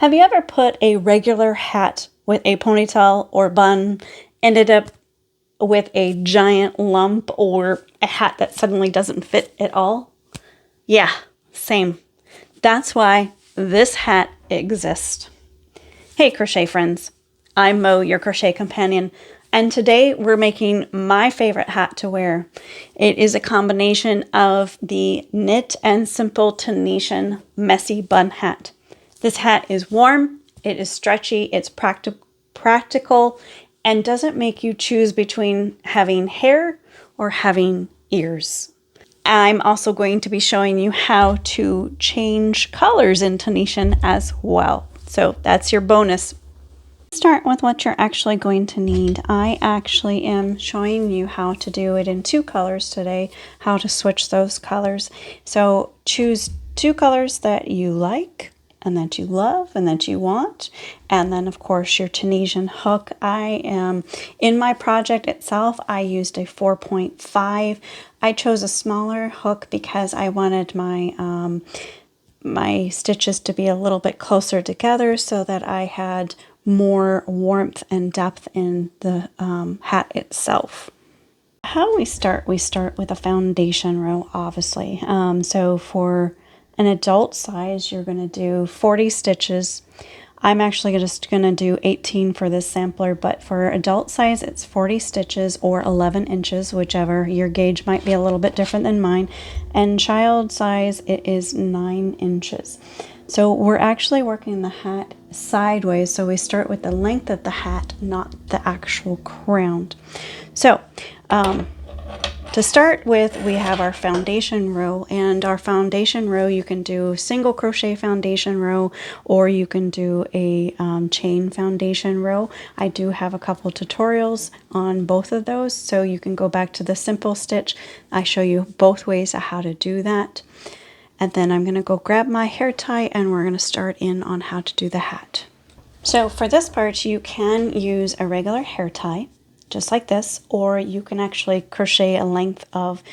Have you ever put a regular hat with a ponytail or bun, ended up with a giant lump or a hat that suddenly doesn't fit at all? Yeah, same. That's why this hat exists. Hey crochet friends, I'm Mo, your crochet companion, and today we're making my favorite hat to wear. It is a combination of the knit and simple Tunisian messy bun hat. This hat is warm, it is stretchy, it's practical, and doesn't make you choose between having hair or having ears. I'm also going to be showing you how to change colors in Tunisian as well. So that's your bonus. Start with what you're actually going to need. I actually am showing you how to do it in 2 colors today, how to switch those colors. So choose 2 colors that you like and that you love and that you want, and then of course your Tunisian hook. I am in my project itself, I used a 4.5. I chose a smaller hook because I wanted my stitches to be a little bit closer together so that I had more warmth and depth in the hat itself. How we start with a foundation row, obviously. So for an adult size, you're going to do 40 stitches. I'm actually just going to do 18 for this sampler, but for adult size, it's 40 stitches or 11 inches, whichever. Your gauge might be a little bit different than mine. And child size, it is 9 inches. So we're actually working the hat sideways, so we start with the length of the hat, not the actual crown. So to start with, we have our foundation row, and our foundation row, you can do single crochet foundation row, or you can do a chain foundation row. I do have a couple tutorials on both of those, so you can go back to the simple stitch. I show you both ways of how to do that. And then I'm going to go grab my hair tie and we're going to start in on how to do the hat. So for this part, you can use a regular hair tie, just like this, or you can actually crochet a length of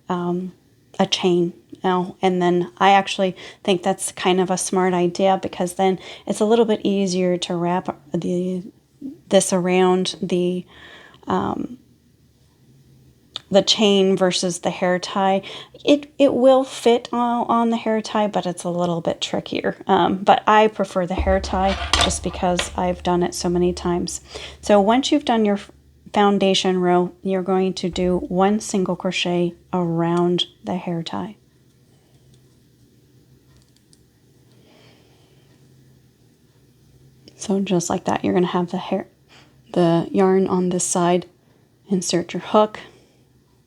a chain. And then I actually think that's kind of a smart idea because then it's a little bit easier to wrap this around the chain versus the hair tie. It will fit on the hair tie, but it's a little bit trickier. But I prefer the hair tie just because I've done it so many times. So once you've done your foundation row, you're going to do 1 single crochet around the hair tie. So just like that, you're going to have the yarn on this side, insert your hook,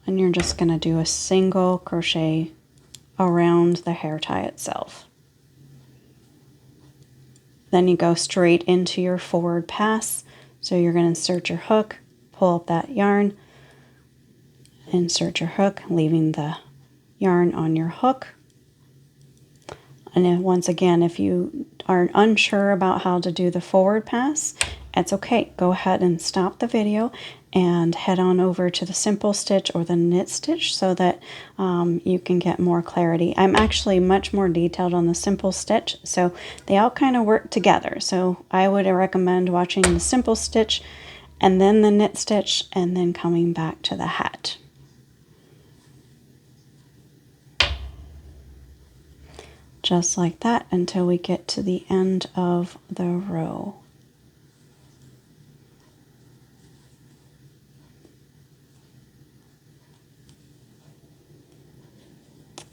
and you're just going to do a single crochet around the hair tie itself. Then you go straight into your forward pass. So you're going to insert your hook, pull up that yarn, insert your hook, leaving the yarn on your hook. And then once again, if you are unsure about how to do the forward pass, it's okay. Go ahead and stop the video and head on over to the simple stitch or the knit stitch so that you can get more clarity. I'm actually much more detailed on the simple stitch, so they all kind of work together. So I would recommend watching the simple stitch and then the knit stitch and then coming back to the hat. Just like that until we get to the end of the row.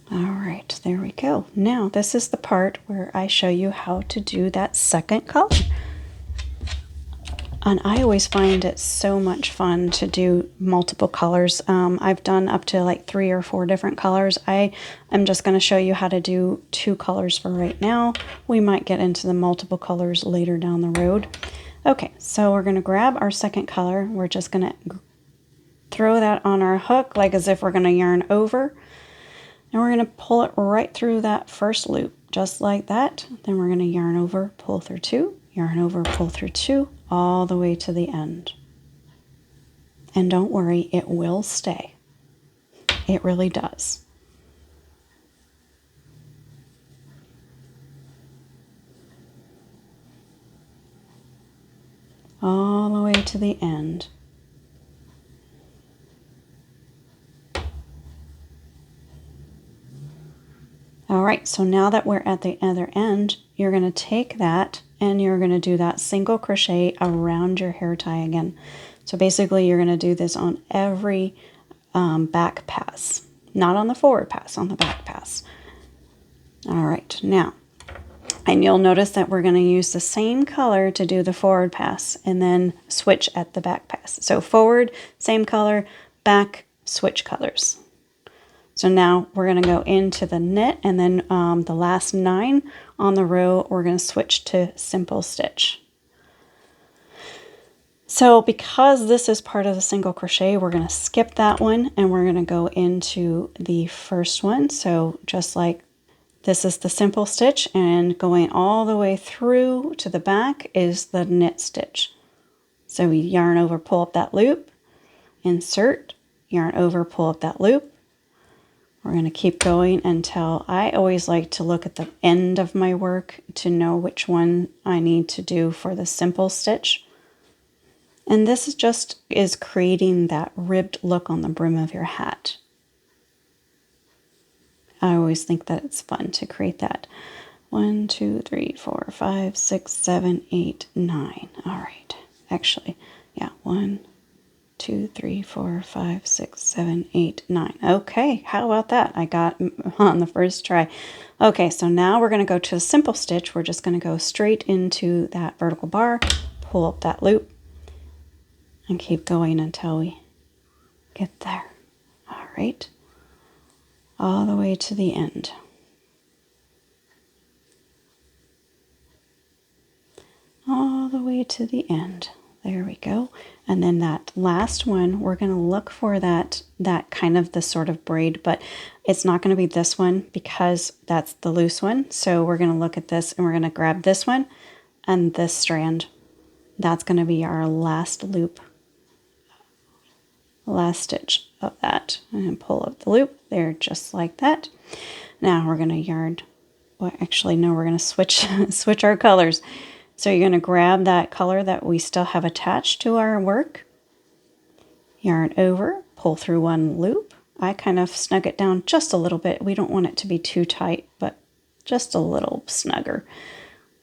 All right, there we go. Now this is the part where I show you how to do that second color. And I always find it so much fun to do multiple colors. I've done up to like 3 or 4 different colors. I am just going to show you how to do 2 colors for right now. We might get into the multiple colors later down the road. Okay, so we're going to grab our second color. We're just going to throw that on our hook like as if we're going to yarn over. And we're going to pull it right through that first loop, just like that. Then we're going to yarn over, pull through 2, yarn over, pull through 2, all the way to the end. And don't worry, it will stay. It really does. all the way to the end. All right, so now that we're at the other end, you're going to take that and you're going to do that single crochet around your hair tie again. So basically you're going to do this on every back pass, not on the forward pass, on the back pass. All right, now, and you'll notice that we're going to use the same color to do the forward pass and then switch at the back pass. So forward, same color, back, switch colors. So now we're going to go into the knit, and then the last 9 on the row, we're going to switch to simple stitch. So because this is part of the single crochet, we're going to skip that one and we're going to go into the first one. So just like this is the simple stitch, and going all the way through to the back is the knit stitch. So we yarn over, pull up that loop, insert, yarn over, pull up that loop. We're going to keep going until I always like to look at the end of my work to know which one I need to do for the simple stitch. And this is creating that ribbed look on the brim of your hat. I always think that it's fun to create that. 1, 2, 3, 4, 5, 6, 7, 8, 9. All right. Actually, yeah, 1, 2, 3, 4, 5, 6, 7, 8, 9. Okay, how about that? I got on the first try. Okay, so now we're going to go to a simple stitch. We're just going to go straight into that vertical bar, pull up that loop, and keep going until we get there. All right, all the way to the end. All the way to the end. There we go. And then that last one, we're going to look for that kind of the sort of braid, but it's not going to be this one because that's the loose one. So we're going to look at this and we're going to grab this one and this strand. That's going to be our last loop, last stitch of that. And pull up the loop there just like that. Now we're going to yarn, well, actually, no, we're going to switch our colors. So you're going to grab that color that we still have attached to our work, yarn over, pull through one loop. I kind of snug it down just a little bit. We don't want it to be too tight, but just a little snugger.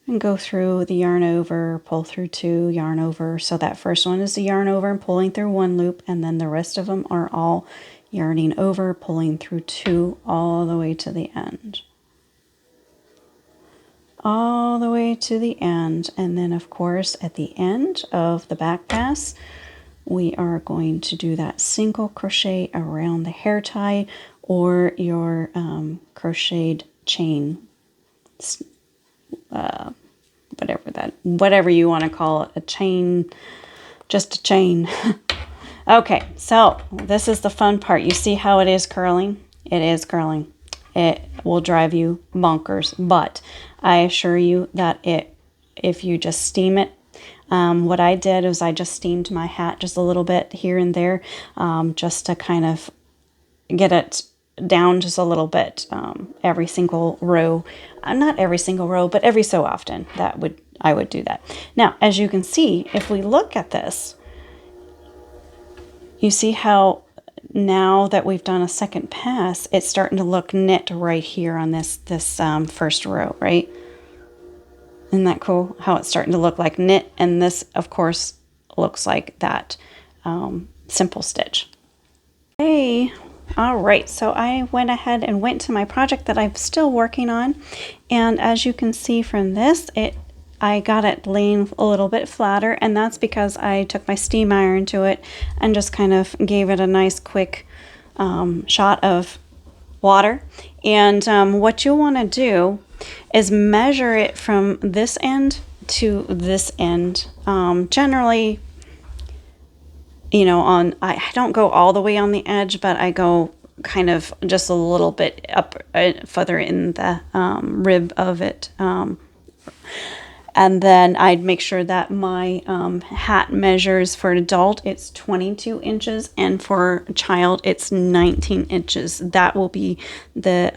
And go through the yarn over, pull through 2, yarn over. So that first one is the yarn over and pulling through one loop, and then the rest of them are all yarning over, pulling through 2 all the way to the end. All the way to the end, and then of course at the end of the back pass we are going to do that single crochet around the hair tie or your crocheted chain, whatever you want to call it, a chain, just a chain. Okay, so this is the fun part. You see how it is curling? It is curling. It will drive you bonkers, but I assure you that if you just steam it, what I did is I just steamed my hat just a little bit here and there, just to kind of get it down just a little bit, every single row, not every single row, but every so often I would do that. Now, as you can see, if we look at this, you see how now that we've done a second pass, it's starting to look knit right here on this first row, right? Isn't that cool? How it's starting to look like knit, and this, of course, looks like that simple stitch. Okay, all right. So I went ahead and went to my project that I'm still working on, and as you can see from this, I got it laying a little bit flatter, and that's because I took my steam iron to it and just kind of gave it a nice quick shot of water. And what you want to do is measure it from this end to this end. Generally, you know, I don't go all the way on the edge, but I go kind of just a little bit up further in the rib of it. And then I'd make sure that my hat measures for an adult, it's 22 inches, and for a child, it's 19 inches. That will be the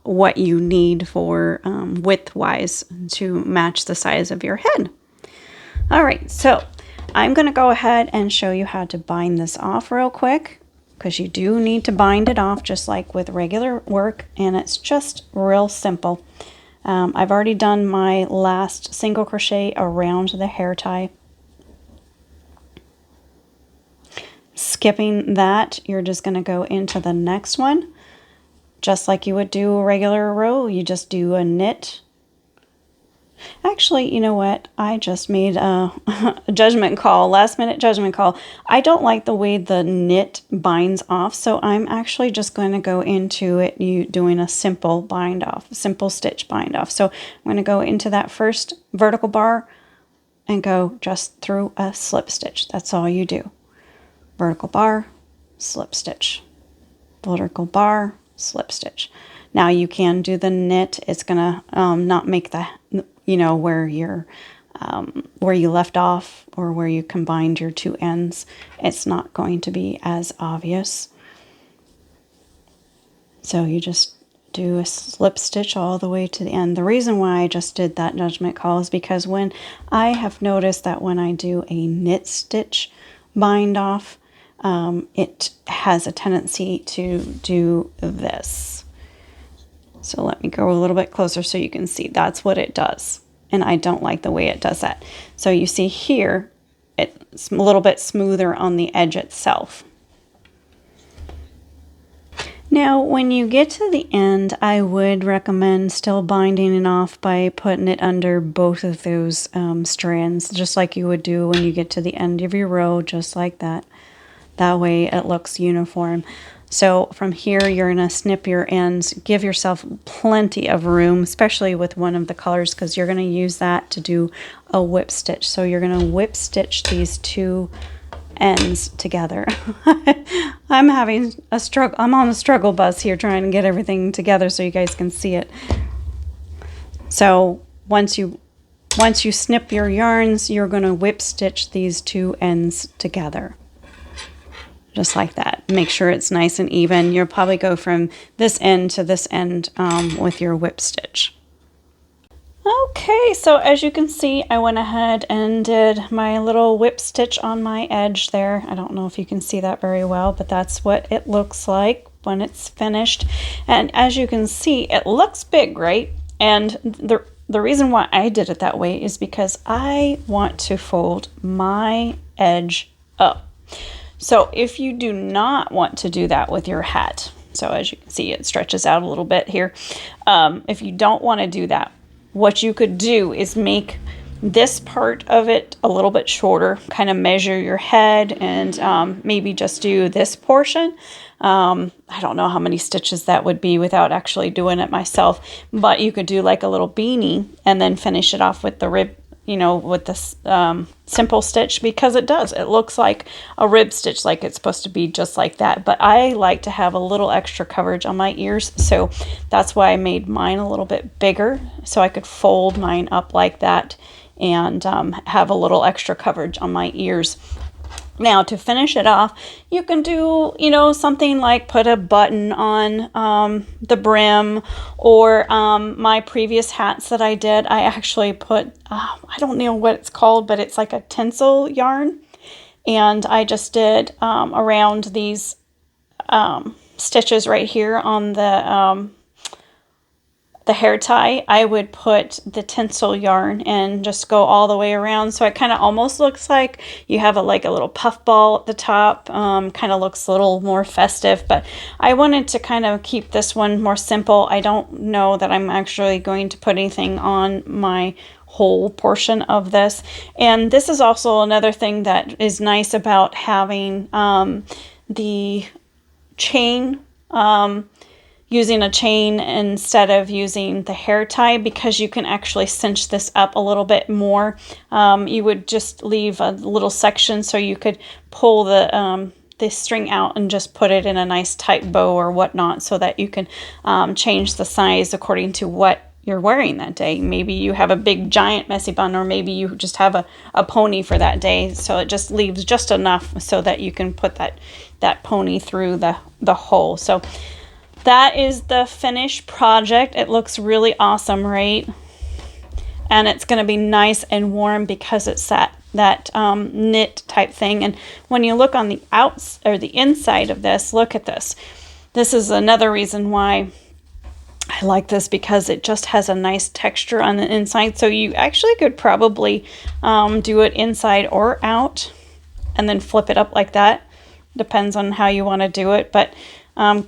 what you need for width-wise to match the size of your head. All right, so I'm going to go ahead and show you how to bind this off real quick, because you do need to bind it off just like with regular work, and it's just real simple. I've already done my last single crochet around the hair tie. Skipping that, you're just going to go into the next one. Just like you would do a regular row, you just do a knit. Actually, you know what? I just made a judgment call, last minute judgment call. I don't like the way the knit binds off, so I'm actually just going to go into it doing a simple bind off, simple stitch bind off. So I'm going to go into that first vertical bar and go just through a slip stitch. That's all you do. Vertical bar, slip stitch. Vertical bar, slip stitch. Now you can do the knit. It's gonna not make the, where you left off or where you combined your two ends. It's not going to be as obvious. So you just do a slip stitch all the way to the end. The reason why I just did that judgment call is because when I have noticed that when I do a knit stitch bind off, it has a tendency to do this. So let me go a little bit closer so you can see. That's what it does. And I don't like the way it does that. So you see here, it's a little bit smoother on the edge itself. Now, when you get to the end, I would recommend still binding it off by putting it under both of those strands, just like you would do when you get to the end of your row, just like that. That way it looks uniform. So from here, you're going to snip your ends, give yourself plenty of room, especially with one of the colors, because you're going to use that to do a whip stitch. So you're going to whip stitch these two ends together. I'm having a struggle. I'm on a struggle bus here trying to get everything together so you guys can see it. So once you snip your yarns, you're going to whip stitch these two ends together. Just like that. Make sure it's nice and even. You'll probably go from this end to this end with your whip stitch. Okay, so as you can see, I went ahead and did my little whip stitch on my edge there. I don't know if you can see that very well, but that's what it looks like when it's finished. And as you can see, it looks big, right? And the reason why I did it that way is because I want to fold my edge up. So if you do not want to do that with your hat, so as you can see, it stretches out a little bit here. If you don't want to do that, what you could do is make this part of it a little bit shorter, kind of measure your head and maybe just do this portion. I don't know how many stitches that would be without actually doing it myself, but you could do like a little beanie and then finish it off with the rib, with this simple stitch, because it looks like a rib stitch, like it's supposed to be just like that. But I like to have a little extra coverage on my ears, so that's why I made mine a little bit bigger, so I could fold mine up like that and have a little extra coverage on my ears. Now, to finish it off, you can do, something like put a button on the brim, or my previous hats that I did, I actually put, I don't know what it's called, but it's like a tinsel yarn. And I just did around these stitches right here on the hair tie, I would put the tinsel yarn and just go all the way around. So it kind of almost looks like you have like a little puff ball at the top. Kind of looks a little more festive, but I wanted to kind of keep this one more simple. I don't know that I'm actually going to put anything on my whole portion of this. And this is also another thing that is nice about having the chain, using a chain instead of using the hair tie, because you can actually cinch this up a little bit more. You would just leave a little section so you could pull the string out and just put it in a nice tight bow or whatnot, so that you can change the size according to what you're wearing that day. Maybe you have a big giant messy bun, or maybe you just have a pony for that day, so it just leaves just enough so that you can put that pony through the hole. So that is the finished project. It looks really awesome, right? And it's going to be nice and warm because it's that knit type thing. And when you look on the outs or the inside of this, look at this. This is another reason why I like this, because it just has a nice texture on the inside. So you actually could probably do it inside or out and then flip it up like that. Depends on how you want to do it. But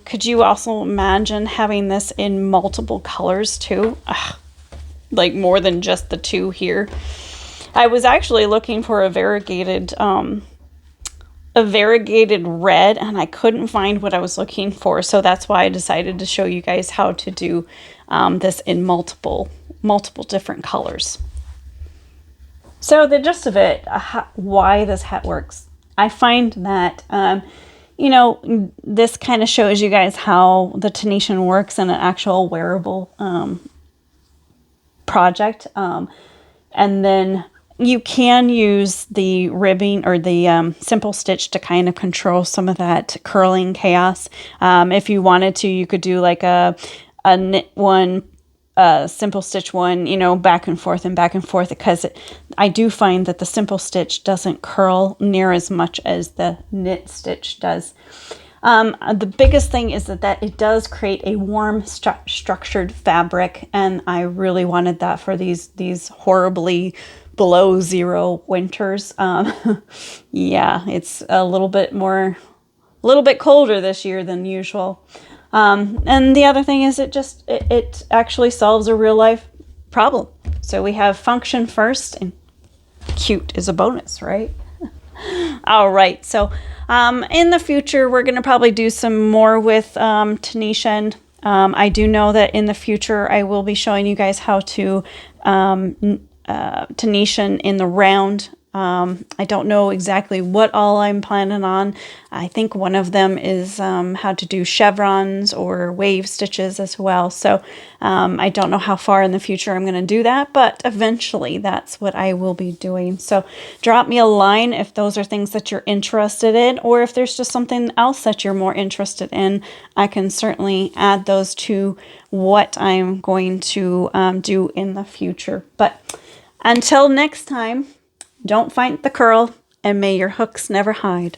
could you also imagine having this in multiple colors too? Ugh, like more than just the two here. I was actually looking for a variegated red, and I couldn't find what I was looking for. So that's why I decided to show you guys how to do this in multiple different colors. So the gist of it, why this hat works. I find that, you know, this kind of shows you guys how the Tunisian works in an actual wearable project. And then you can use the ribbing or the simple stitch to kind of control some of that curling chaos. If you wanted to, you could do like a knit one, simple stitch one, you know, back and forth, because I do find that the simple stitch doesn't curl near as much as the knit stitch does. The biggest thing is that it does create a warm structured fabric, and I really wanted that for these horribly below zero winters. Yeah, it's a little bit colder this year than usual. And the other thing is it actually solves a real life problem. So we have function first, and cute is a bonus, right? All right, so in the future, we're going to probably do some more with Tunisian. I do know that in the future, I will be showing you guys how to Tunisian in the round. I don't know exactly what all I'm planning on. I think one of them is how to do chevrons or wave stitches as well. So I don't know how far in the future I'm going to do that, but eventually that's what I will be doing. So drop me a line if those are things that you're interested in, or if there's just something else that you're more interested in. I can certainly add those to what I'm going to do in the future. But until next time, don't fight the curl, and may your hooks never hide.